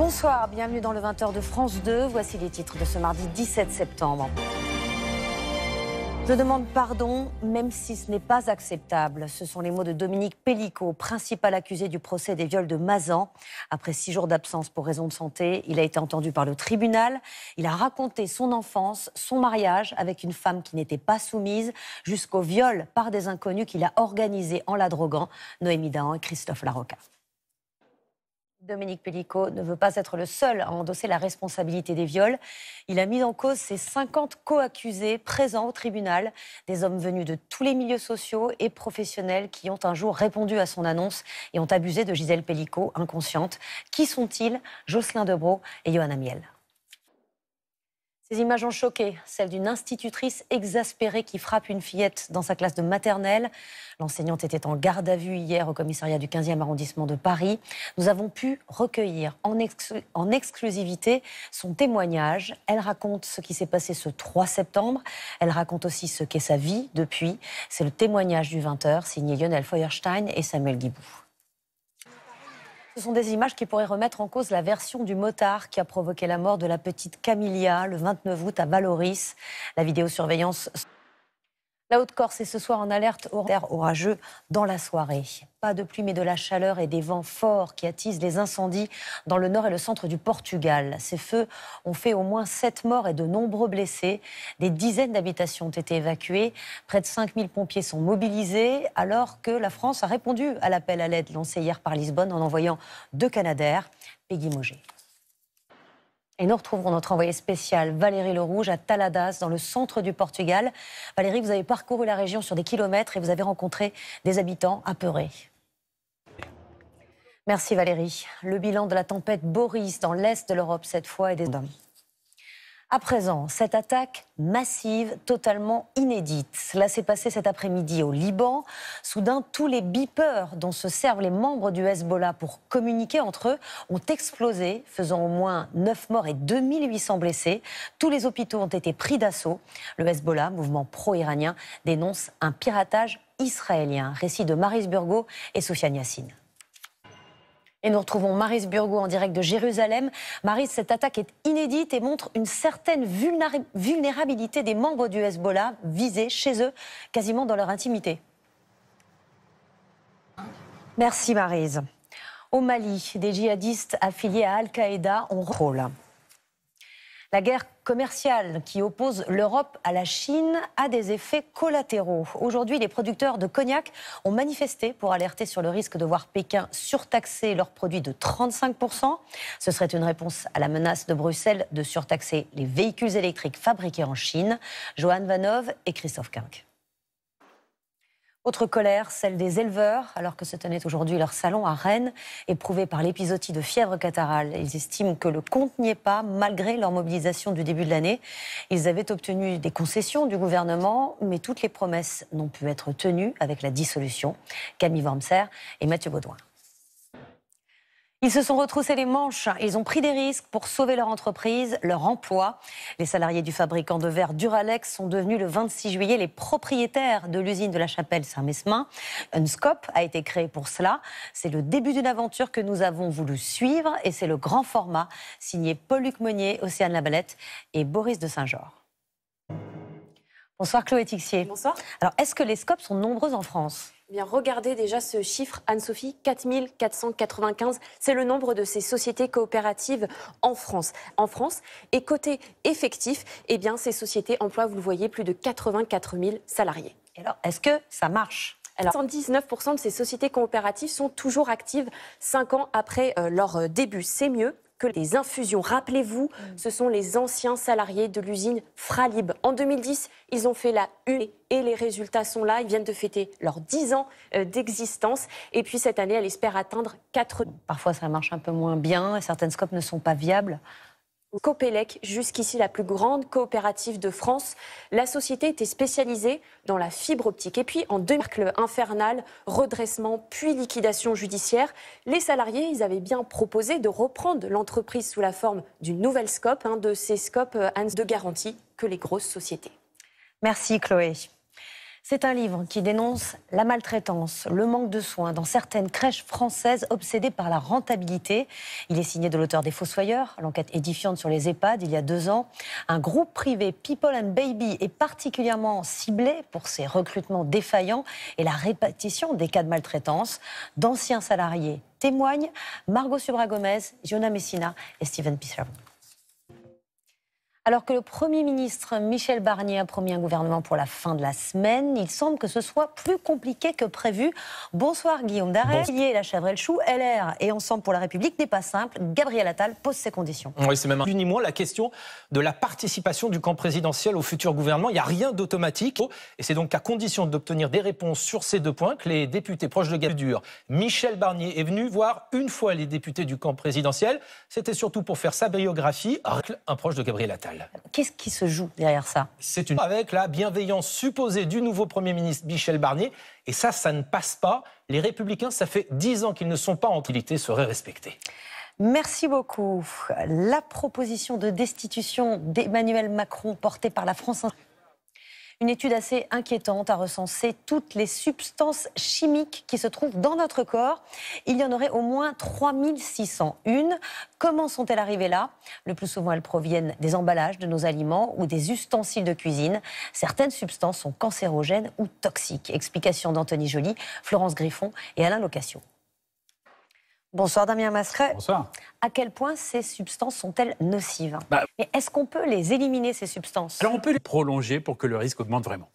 Bonsoir, bienvenue dans le 20h de France 2. Voici les titres de ce mardi 17 septembre. Je demande pardon, même si ce n'est pas acceptable. Ce sont les mots de Dominique Pellicot, principal accusé du procès des viols de Mazan. Après 6 jours d'absence pour raison de santé, il a été entendu par le tribunal. Il a raconté son enfance, son mariage avec une femme qui n'était pas soumise, jusqu'au viol par des inconnus qu'il a organisé en la droguant. Noémie Dahan et Christophe Larocca. Dominique Pellicot ne veut pas être le seul à endosser la responsabilité des viols. Il a mis en cause ses 50 co-accusés présents au tribunal, des hommes venus de tous les milieux sociaux et professionnels qui ont un jour répondu à son annonce et ont abusé de Gisèle Pellicot, inconsciente. Qui sont-ils? Josselin Debrow et Johanna Miel. Ces images ont choqué, celle d'une institutrice exaspérée qui frappe une fillette dans sa classe de maternelle. L'enseignante était en garde à vue hier au commissariat du 15e arrondissement de Paris. Nous avons pu recueillir en exclusivité son témoignage. Elle raconte ce qui s'est passé ce 3 septembre. Elle raconte aussi ce qu'est sa vie depuis. C'est le témoignage du 20h, signé Lionel Feuerstein et Samuel Guibou. Ce sont des images qui pourraient remettre en cause la version du motard qui a provoqué la mort de la petite Camilia le 29 août à Valoris. La vidéosurveillance. La Haute-Corse est ce soir en alerte orageux dans la soirée. Pas de pluie mais de la chaleur et des vents forts qui attisent les incendies dans le nord et le centre du Portugal. Ces feux ont fait au moins 7 morts et de nombreux blessés. Des dizaines d'habitations ont été évacuées. Près de 5000 pompiers sont mobilisés alors que la France a répondu à l'appel à l'aide lancé hier par Lisbonne en envoyant 2 Canadair. Peggy Mogé. Et nous retrouverons notre envoyée spéciale Valérie Lerouge à Taladas, dans le centre du Portugal. Valérie, vous avez parcouru la région sur des kilomètres et vous avez rencontré des habitants apeurés. Merci Valérie. Le bilan de la tempête Boris dans l'est de l'Europe cette fois est des hommes. À présent, cette attaque massive, totalement inédite. Cela s'est passé cet après-midi au Liban. Soudain, tous les beepers dont se servent les membres du Hezbollah pour communiquer entre eux ont explosé, faisant au moins 9 morts et 2800 blessés. Tous les hôpitaux ont été pris d'assaut. Le Hezbollah, mouvement pro-iranien, dénonce un piratage israélien. Récit de Maryse Burgot et Sofiane Yassine. Et nous retrouvons Maryse Burgot en direct de Jérusalem. Maryse, cette attaque est inédite et montre une certaine vulnérabilité des membres du Hezbollah visés chez eux, quasiment dans leur intimité. Merci Maryse. Au Mali, des djihadistes affiliés à Al-Qaïda ont rôle. La guerre commerciale qui oppose l'Europe à la Chine a des effets collatéraux. Aujourd'hui, les producteurs de cognac ont manifesté pour alerter sur le risque de voir Pékin surtaxer leurs produits de 35%. Ce serait une réponse à la menace de Bruxelles de surtaxer les véhicules électriques fabriqués en Chine. Johan Vanov et Christophe Quinck. Autre colère, celle des éleveurs, alors que se tenait aujourd'hui leur salon à Rennes, éprouvé par l'épisodie de fièvre catarrhale. Ils estiment que le compte n'y est pas, malgré leur mobilisation du début de l'année. Ils avaient obtenu des concessions du gouvernement, mais toutes les promesses n'ont pu être tenues avec la dissolution. Camille Wormser et Mathieu Baudouin. Ils se sont retroussés les manches, ils ont pris des risques pour sauver leur entreprise, leur emploi. Les salariés du fabricant de verre Duralex sont devenus le 26 juillet les propriétaires de l'usine de la Chapelle-Saint-Mesmin. Un scope a été créé pour cela. C'est le début d'une aventure que nous avons voulu suivre et c'est le grand format signé Paul-Luc Monnier, Océane Labalette et Boris de Saint-Georges. Bonsoir Chloé Tixier. Bonsoir. Alors, est-ce que les scopes sont nombreux en France ? Eh bien, regardez déjà ce chiffre, Anne-Sophie, 4495, c'est le nombre de ces sociétés coopératives en France. Et côté effectif, eh bien, ces sociétés emploient, vous le voyez, plus de 84 000 salariés. Et alors, est-ce que ça marche ? Alors, 79% de ces sociétés coopératives sont toujours actives 5 ans après leur début. C'est mieux que les infusions. Rappelez-vous, ce sont les anciens salariés de l'usine Fralib. En 2010, ils ont fait la une et les résultats sont là. Ils viennent de fêter leurs 10 ans d'existence. Et puis cette année, elle espère atteindre 4. Parfois, ça marche un peu moins bien et certaines scopes ne sont pas viables. Copelec, jusqu'ici la plus grande coopérative de France. La société était spécialisée dans la fibre optique. Et puis, en 2000, infernal, redressement, puis liquidation judiciaire, les salariés, ils avaient bien proposé de reprendre l'entreprise sous la forme d'une nouvelle scope, de ces scopes de garantie que les grosses sociétés. Merci Chloé. C'est un livre qui dénonce la maltraitance, le manque de soins dans certaines crèches françaises obsédées par la rentabilité. Il est signé de l'auteur des Fossoyeurs, l'enquête édifiante sur les EHPAD il y a 2 ans. Un groupe privé, People and Baby, est particulièrement ciblé pour ses recrutements défaillants et la répétition des cas de maltraitance. D'anciens salariés témoignent. Margot Subra-Gomez, Giona Messina et Steven Pisser. Alors que le Premier ministre Michel Barnier a promis un gouvernement pour la fin de la semaine, il semble que ce soit plus compliqué que prévu. Bonsoir Guillaume Darret. La Chabrel Chou, LR et Ensemble pour la République n'est pas simple. Gabriel Attal pose ses conditions. Oui, c'est même ni moins la question de la participation du camp présidentiel au futur gouvernement. Il n'y a rien d'automatique. Et c'est donc à condition d'obtenir des réponses sur ces 2 points que les députés proches de Gabriel Michel Barnier est venu voir une fois les députés du camp présidentiel. C'était surtout pour faire sa biographie, un proche de Gabriel Attal. Qu'est-ce qui se joue derrière ça? C'est avec la bienveillance supposée du nouveau Premier ministre Michel Barnier. Et ça ne passe pas. Les Républicains, ça fait 10 ans qu'ils ne sont pas en utilité, seraient respectés. Merci beaucoup. La proposition de destitution d'Emmanuel Macron portée par la France. Une étude assez inquiétante a recensé toutes les substances chimiques qui se trouvent dans notre corps. Il y en aurait au moins 3601. Comment sont-elles arrivées là? Le plus souvent, elles proviennent des emballages de nos aliments ou des ustensiles de cuisine. Certaines substances sont cancérogènes ou toxiques. Explication d'Anthony Joly, Florence Griffon et Alain Locassio. Bonsoir Damien Masseret. Bonsoir. À quel point ces substances sont-elles nocives? Et est-ce qu'on peut les éliminer, ces substances? Alors on peut les prolonger pour que le risque augmente vraiment.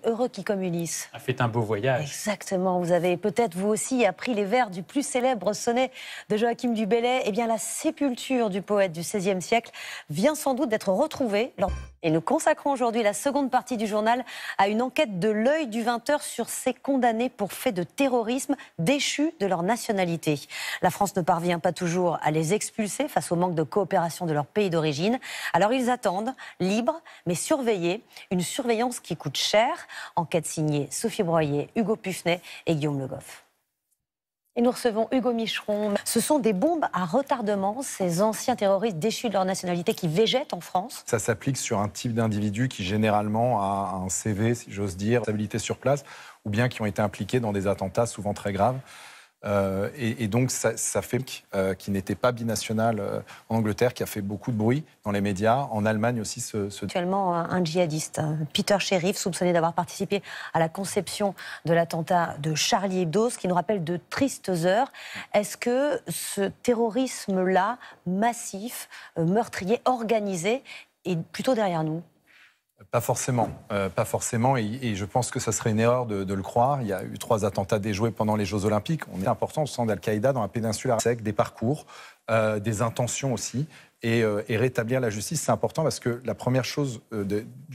Heureux qui, comme Ulysse, a fait un beau voyage. Exactement. Vous avez peut-être, vous aussi, appris les vers du plus célèbre sonnet de Joachim du Bellay. Eh bien, la sépulture du poète du XVIe siècle vient sans doute d'être retrouvée. Et nous consacrons aujourd'hui la seconde partie du journal à une enquête de l'Œil du 20h sur ces condamnés pour faits de terrorisme déchus de leur nationalité. La France ne parvient pas toujours à les expulser face au manque de coopération de leur pays d'origine. Alors ils attendent, libres, mais surveillés. Une surveillance qui coûte cher. Enquête signée Sophie Broyer, Hugo Puffnet et Guillaume Le Goff. Et nous recevons Hugo Micheron. Ce sont des bombes à retardement, ces anciens terroristes déchus de leur nationalité qui végètent en France. Ça s'applique sur un type d'individu qui généralement a un CV, si j'ose dire, stabilité sur place, ou bien qui ont été impliqués dans des attentats souvent très graves. Et donc ça fait qui n'était pas binational en Angleterre, qui a fait beaucoup de bruit dans les médias. En Allemagne aussi. Actuellement, un djihadiste, Peter Sherif, soupçonné d'avoir participé à la conception de l'attentat de Charlie Hebdo, ce qui nous rappelle de tristes heures. Est-ce que ce terrorisme-là, massif, meurtrier, organisé, est plutôt derrière nous? Pas forcément, et je pense que ça serait une erreur de le croire. Il y a eu 3 attentats déjoués pendant les Jeux Olympiques. On est important au sein d'Al-Qaïda dans la péninsule arabe, des parcours, des intentions aussi, et rétablir la justice, c'est important parce que la première chose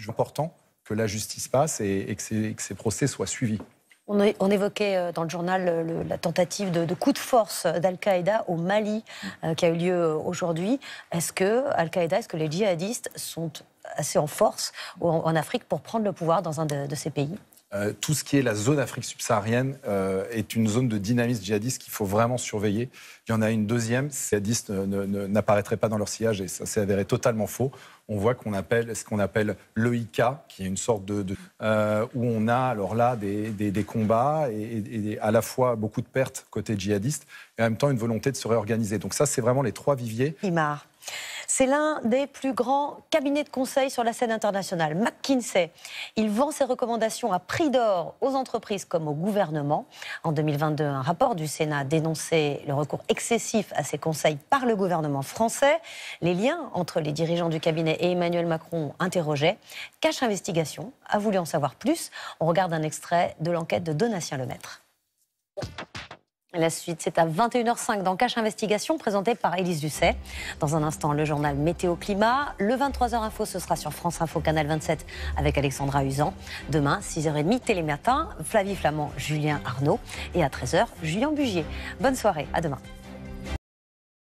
important, que la justice passe et que ces procès soient suivis. On évoquait dans le journal la tentative de coup de force d'Al-Qaïda au Mali qui a eu lieu aujourd'hui. Est-ce que Al-Qaïda, est-ce que les djihadistes sont assez en force en Afrique pour prendre le pouvoir dans un de ces pays? Tout ce qui est la zone Afrique subsaharienne est une zone de dynamisme djihadiste qu'il faut vraiment surveiller. Il y en a une deuxième, les djihadistes n'apparaîtraient pas dans leur sillage et ça s'est avéré totalement faux. On voit ce qu'on appelle l'EIK, qui est une sorte où on a alors là des combats et à la fois beaucoup de pertes côté djihadiste et en même temps une volonté de se réorganiser. Donc ça, c'est vraiment les 3 viviers. Imar. C'est l'un des plus grands cabinets de conseil sur la scène internationale, McKinsey. Il vend ses recommandations à prix d'or aux entreprises comme au gouvernement. En 2022, un rapport du Sénat dénonçait le recours excessif à ces conseils par le gouvernement français. Les liens entre les dirigeants du cabinet et Emmanuel Macron interrogeaient. Cache Investigation a voulu en savoir plus. On regarde un extrait de l'enquête de Donatien Lemaître. La suite, c'est à 21h05 dans Cache Investigation, présenté par Élise Dusset. Dans un instant, le journal Météo Climat. Le 23h Info, ce sera sur France Info, Canal 27, avec Alexandra Usan. Demain, 6h30, Télématin, Flavie Flamand, Julien Arnaud. Et à 13h, Julien Bugier. Bonne soirée, à demain.